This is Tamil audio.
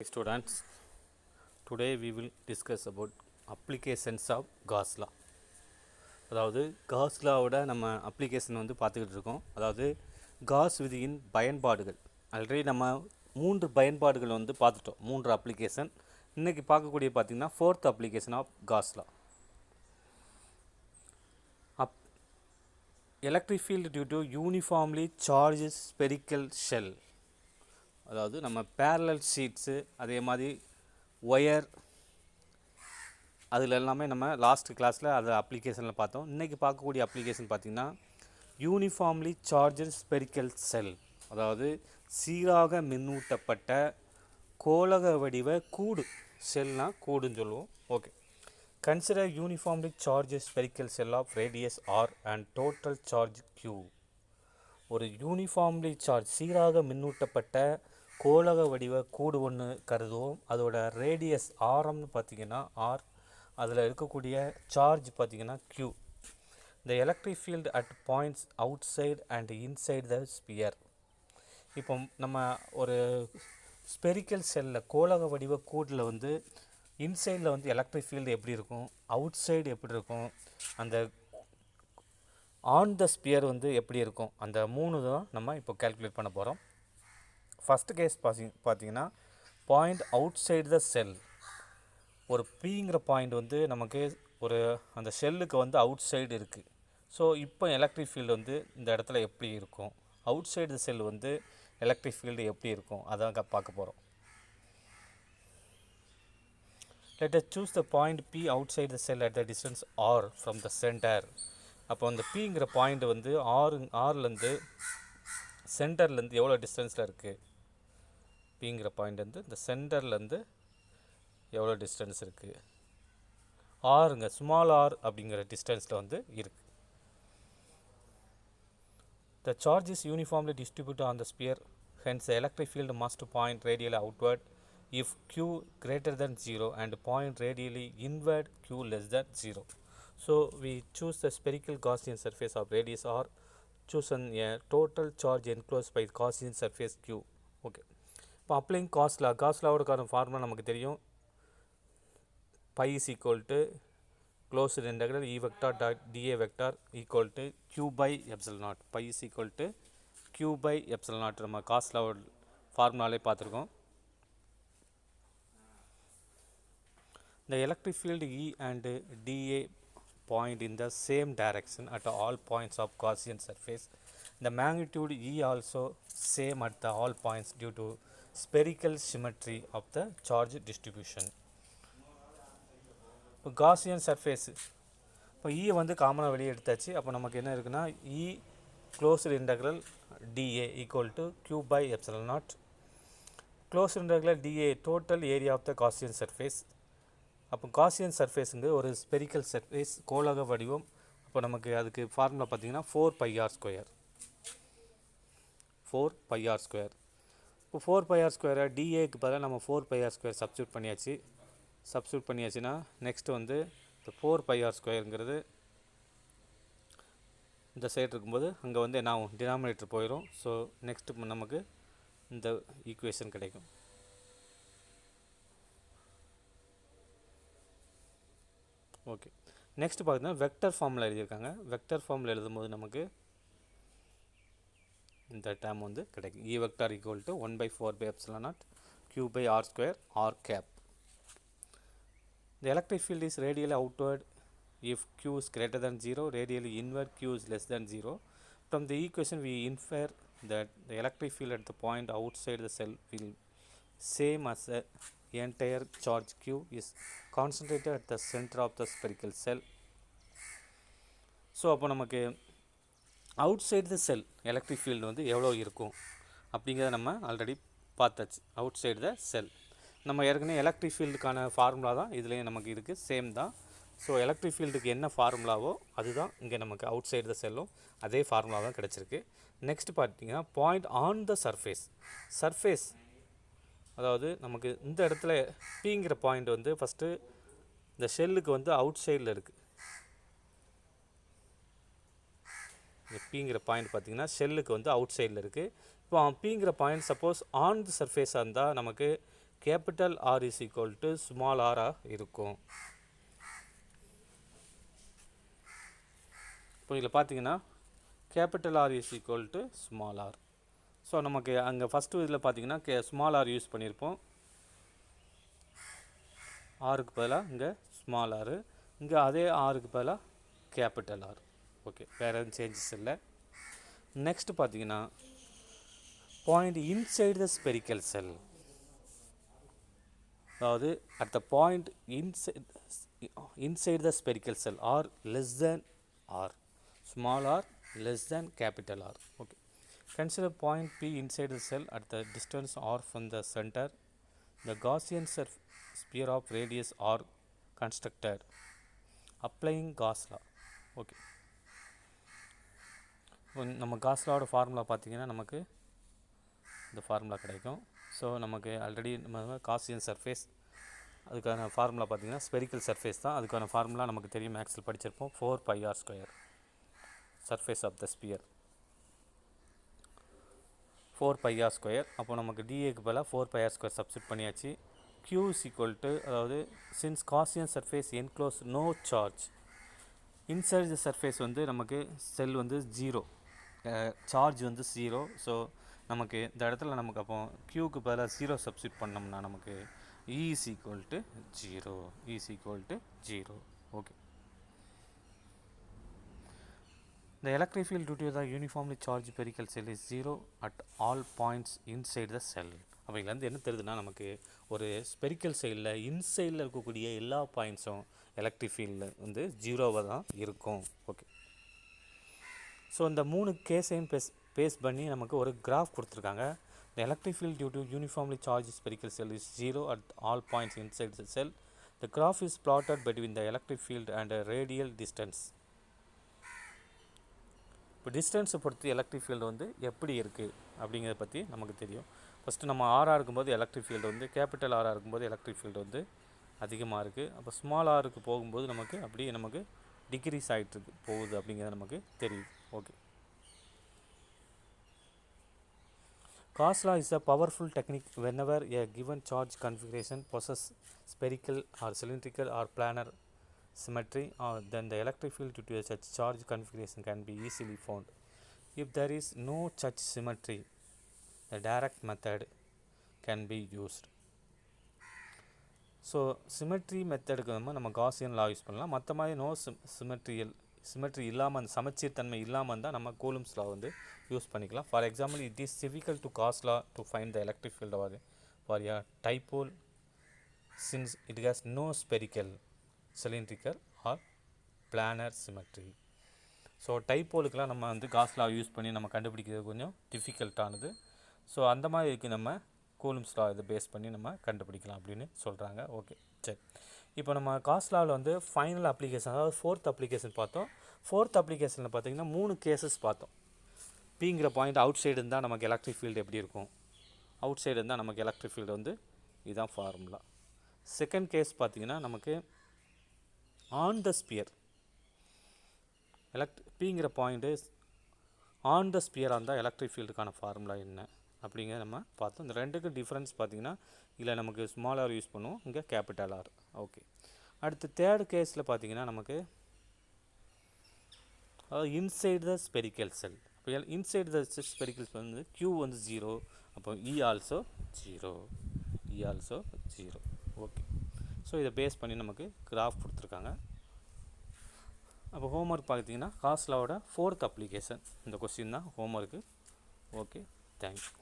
Students, today we will discuss about applications of Gauss law. அதாவது காஸ் லாவோட நம்ம அப்ளிகேஷன் வந்து பார்த்துக்கிட்டு இருக்கோம். அதாவது காஸ் விதியின் பயன்பாடுகள் ஆல்ரெடி நம்ம 3 பயன்பாடுகள் வந்து பார்த்துட்டோம். 3 அப்ளிகேஷன். இன்றைக்கி பார்க்கக்கூடிய பார்த்திங்கன்னா 4th application of Gauss law. Electric field due to uniformly charge spherical shell. அதாவது நம்ம பேரலல் ஷீட்ஸு அதே மாதிரி ஒயர் அதில் எல்லாமே நம்ம லாஸ்ட் கிளாஸில் அதை அப்ளிகேஷனில் பார்த்தோம். இன்றைக்கி பார்க்கக்கூடிய அப்ளிகேஷன் பார்த்திங்கன்னா யூனிஃபார்ம்லி சார்ஜர் ஸ்பெரிக்கல் செல், அதாவது சீராக மின்னூட்டப்பட்ட கோளக வடிவ கூடு. செல்னால் கூடுன்னு சொல்லுவோம். Okay, consider uniformly charged spherical shell of radius R and total charge Q. ஒரு யூனிஃபார்ம்லி சார்ஜ் சீராக மின்னூட்டப்பட்ட கோளக வடிவ கூடு ஒன்று கருதுவோம். அதோட ரேடியஸ் ஆரம்னு பார்த்திங்கன்னா ஆர், அதில் இருக்கக்கூடிய சார்ஜ் பார்த்திங்கன்னா Q. The electric field at points outside and inside the sphere. இப்போ நம்ம ஒரு ஸ்பெரிக்கல் செல்லில் கோளக வடிவ கூடில் வந்து இன்சைடில் வந்து எலக்ட்ரிக் ஃபீல்டு எப்படி இருக்கும், அவுட் சைடு எப்படி இருக்கும், அந்த ஆன் த ஸ்பியர் வந்து எப்படி இருக்கும், அந்த 3 தான் நம்ம இப்போ கேல்குலேட் பண்ண போகிறோம். ஃபஸ்ட்டு கேஸ் பார்த்திங்கன்னா பாயிண்ட் அவுட் சைடு த செல். ஒரு பிங்கிற பாயிண்ட் வந்து நமக்கு ஒரு அந்த செல்லுக்கு வந்து அவுட் சைடு இருக்குது. ஸோ இப்போ எலக்ட்ரிக் ஃபீல்டு வந்து இந்த இடத்துல எப்படி இருக்கும், அவுட் சைடு த செல் வந்து எலக்ட்ரிக் ஃபீல்டு எப்படி இருக்கும், அதான் பார்க்க போகிறோம். Let us choose the point P outside the cell at the distance R from the center. அப்போ அந்த Pங்கிற பாயிண்ட் வந்து ஆர்லேருந்து சென்டர்லேருந்து எவ்வளோ டிஸ்டன்ஸில் இருக்குது, Pங்கிற பாயிண்ட் வந்து இந்த சென்டர்லேருந்து எவ்வளோ டிஸ்டன்ஸ் இருக்குது, ஆருங்க ஸ்மால் ஆர் அப்படிங்கிற டிஸ்டன்ஸில் வந்து இருக்குது. The charge is uniformly distributed on the sphere, hence the electric field must point radially outward if Q greater than 0 and point radially inward Q less than 0. So we choose the spherical Gaussian surface of radius R, chosen a total charge enclosed by Gaussian surface Q. Okay. இப்போ அப்ளைங் காஸ் லா, காஸ் லாவோடக்கான ஃபார்முலா நமக்கு தெரியும். Phi is equal to closed integral E vector dot dA vector equal to Q by epsilon naught. Phi is equal to Q by epsilon naught நம்ம காஸ் லாவோட ஃபார்முலாலே பார்த்துருக்கோம். The electric field E and dA point in the same direction at all points of Gaussian surface. The magnitude E also same at the all points due to spherical symmetry of the charge distribution. இப்போ Gaussian surface, இப்போ E வந்து காமனாக வெளியே எடுத்தாச்சு. அப்போ நமக்கு என்ன இருக்குன்னா E closed integral dA equal to Q by epsilon naught. Closed integral dA total area of the Gaussian surface. அப்போ காசியன் சர்ஃபேஸுங்க ஒரு ஸ்பெரிக்கல் சர்ஃபேஸ் கோளக வடிவம். அப்போ நமக்கு அதுக்கு ஃபார்முலா பார்த்திங்கன்னா 4πr². 4πr². இப்போ 4πr² டிஏக்கு பதிலாக நம்ம 4πr² சப்ஸ்டியூட் பண்ணியாச்சுன்னா நெக்ஸ்ட்டு வந்து இந்த 4πr²ங்கிறது இந்த சைடு இருக்கும்போது அங்கே வந்து என்ன ஆகும், டினாமினேட்டர் போயிடும். ஸோ நெக்ஸ்ட்டு நமக்கு இந்த ஈக்குவேஷன் கிடைக்கும். ஓகே, நெக்ஸ்ட் பார்த்தீங்கன்னா வெக்டர் ஃபார்மில் எழுதியிருக்காங்க. வெக்டர் ஃபார்மில் எழுதும்போது நமக்கு இந்த டேர்ம் வந்து கிடைக்கும். E vector equal to 1/4πε0 Q by r² r cap. The electric field is radially outward if Q is greater than 0, radially inward Q is less than 0. From the equation we infer that the electric field at the point outside the cell will same as the entire charge Q is concentrated at the center of the spherical cell. So அப்போ நமக்கு அவுட் சைடு த செல் எலக்ட்ரிக் ஃபீல்டு வந்து எவ்வளோ இருக்கும் அப்படிங்கிறத நம்ம ஆல்ரெடி பார்த்தாச்சு. அவுட் சைடு த செல் நம்ம ஏற்கனவே எலக்ட்ரிக் ஃபீல்டுக்கான ஃபார்முலா தான் இதுலேயும் நமக்கு இருக்குது, சேம் தான். ஸோ எலக்ட்ரிக் ஃபீல்டுக்கு என்ன ஃபார்முலாவோ அதுதான் இங்கே நமக்கு அவுட் சைடு த செல்லும் அதே ஃபார்முலா தான் கிடச்சிருக்கு. நெக்ஸ்ட் பார்த்தீங்கன்னா பாயிண்ட் ஆன் த சர்ஃபேஸ், அதாவது நமக்கு இந்த இடத்துல Pங்கிற பாயிண்ட் வந்து ஃபஸ்ட்டு இந்த ஷெல்லுக்கு வந்து அவுட் சைடில் இருக்குது. இந்த Pங்கிற பாயிண்ட் பார்த்திங்கன்னா ஷெல்லுக்கு வந்து அவுட் சைடில் இருக்குது. இப்போ Pங்கிற பாயிண்ட் சப்போஸ் ஆன் த சர்ஃபேஸாக இருந்தால் நமக்கு capital R is equal to small ஆராக இருக்கும். இப்போ இதில் பார்த்தீங்கன்னா capital R is equal to small R. So நமக்கு அங்கே ஃபஸ்ட்டு இதில் பார்த்தீங்கன்னா ஸ்மால் ஆர் யூஸ் பண்ணியிருப்போம், ஆருக்கு பதிலாக இங்கே ஸ்மால் ஆர், இங்கே அதே ஆருக்கு பதிலாக கேபிட்டல் ஆர். ஓகே, வேறு எதுவும் சேஞ்சஸ் இல்லை. நெக்ஸ்ட் பார்த்தீங்கன்னா point inside the spherical shell, அதாவது at the point inside the spherical shell R less than R, small R less than capital R. Okay. Consider point P inside the cell at the distance R from the center. The Gaussian sphere of radius R constructed applying Gauss law. Okay. நம்ம காஸ் லாவோட ஃபார்முலா பார்த்தீங்கன்னா நமக்கு இந்த ஃபார்முலா கிடைக்கும். ஸோ நமக்கு ஆல்ரெடி நம்ம காசியன் சர்ஃபேஸ் அதுக்கான ஃபார்முலா பார்த்தீங்கன்னா ஸ்பெரிக்கல் சர்ஃபேஸ் தான். அதுக்கான ஃபார்முலா நமக்கு தெரியும், மேக்ஸில் படிச்சிருப்போம், 4πr² surface of the sphere, 4πr². அப்போ நமக்கு dAக்கு பதிலாக 4πr² சப்ஸ்டிட் பண்ணியாச்சு. q is equal to, அதாவது since Gaussian surface enclose no charge inside the surface வந்து நமக்கு செல் வந்து 0, சார்ஜ் வந்து 0. ஸோ நமக்கு இந்த இடத்துல நமக்கு அப்போ க்யூக்கு பதிலாக 0 சப்ஸ்டிட் பண்ணோம்னா நமக்கு E is equal to 0, E is equal to 0. Okay. The electric field due to the uniformly charged spherical cell is 0 at all points inside the cell. அப்போ இதுலேருந்து என்ன தெரியுதுன்னா நமக்கு ஒரு ஸ்பெரிக்கல் சைடில் இன்சைடில் இருக்கக்கூடிய எல்லா பாயிண்ட்ஸும் எலக்ட்ரிக் ஃபீல்டில் வந்து 0வாக தான் இருக்கும். ஓகே. ஸோ இந்த 3 கேஸையும் பேஸ் பண்ணி நமக்கு ஒரு கிராஃப் கொடுத்துருக்காங்க. The electric field due to uniformly charged spherical cell is 0 at all points inside the cell. The graph is plotted between the electric field and a radial distance. இப்போ டிஸ்டன்ஸை பொறுத்து எலக்ட்ரிக் ஃபீல்டு வந்து எப்படி இருக்குது அப்படிங்கிறத பற்றி நமக்கு தெரியும். ஃபஸ்ட்டு நம்ம ஆராக இருக்கும்போது எலக்ட்ரிக் ஃபீல்டு வந்து கேபிட்டல் ஆராக இருக்கும்போது எலக்ட்ரிக் ஃபீல்டு வந்து அதிகமாக இருக்குது. அப்போ ஸ்மால் ஆருக்கு போகும்போது நமக்கு அப்படியே நமக்கு டிக்ரீஸ் ஆகிட்டு போகுது அப்படிங்கிறது நமக்கு தெரியுது. Okay. Gauss law is a powerful technique whenever a given charge configuration possesses spherical or cylindrical or planar symmetry, then the electric field due to such charge configuration can be easily found. If there is no such symmetry, the direct method can be used. So symmetry மெத்தடுக்கு நம்ம காசியன் லா யூஸ் பண்ணலாம். மற்ற மாதிரி நோ சிமெட்ரி இல்லாமல், அந்த சமச்சீர் தன்மை இல்லாமல் இருந்தால் நம்ம கூலும்ஸ் லா வந்து யூஸ் பண்ணிக்கலாம். For example, it is difficult to Gauss law to find the electric field for a dipole since it has no spherical, cylindrical or planar symmetry. So டைப்போலுக்கெலாம் நம்ம வந்து காஸ் லா யூஸ் பண்ணி நம்ம கண்டுபிடிக்கிறது கொஞ்சம் டிஃபிகல்ட்டானது. ஸோ அந்த மாதிரி இருக்குது, நம்ம கூலும்ஸ் லா இதை பேஸ் பண்ணி நம்ம கண்டுபிடிக்கலாம் அப்படின்னு சொல்கிறாங்க. ஓகே, சரி. இப்போ நம்ம காஸ் லாவில் வந்து ஃபைனல் அப்ளிகேஷன், அதாவது 4th அப்ளிகேஷன் பார்த்தோம். 4th அப்ளிகேஷனில் பார்த்திங்கன்னா 3 கேசஸ் பார்த்தோம். பிங்கிற பாயிண்ட் அவுட் சைடு இருந்தால் நமக்கு எலக்ட்ரிக் ஃபீல்டு எப்படி இருக்கும், அவுட் சைடு இருந்தால் நமக்கு எலக்ட்ரிக் ஃபீல்டு வந்து இதுதான் ஃபார்முலா. செகண்ட் கேஸ் பார்த்திங்கன்னா நமக்கு ஆன் த ஸ்பியர், பிங்கிற பாயிண்ட்டு ஆன் த ஸ்பியராக இருந்தால் எலக்ட்ரிக் ஃபீல்டுக்கான ஃபார்முலா என்ன அப்படிங்கிறத நம்ம பார்த்தோம். இந்த ரெண்டுக்கும் டிஃப்ரென்ஸ் பார்த்திங்கன்னா இதில் நமக்கு ஸ்மால் ஆர் யூஸ் பண்ணுவோம், இங்கே கேபிட்டல் ஆர். ஓகே. அடுத்து தேர்ட் கேஸில் பார்த்திங்கன்னா நமக்கு இன்சைட் த ஸ்பெரிக்கல் செல். இப்போ இன்சைட் த ஸ்பெரிக்கல் செல் வந்து Q வந்து 0, அப்போ E also 0, E also 0. Okay. So இதை பேஸ் பண்ணி நமக்கு கிராஃப் கொடுத்துருக்காங்க. அப்போ ஹோம்ஒர்க் பார்த்தீங்கன்னா காஸ் லாவோட 4th அப்ளிகேஷன் இந்த கொஸ்டின் தான் ஹோம்ஒர்க்கு. Okay, thank you.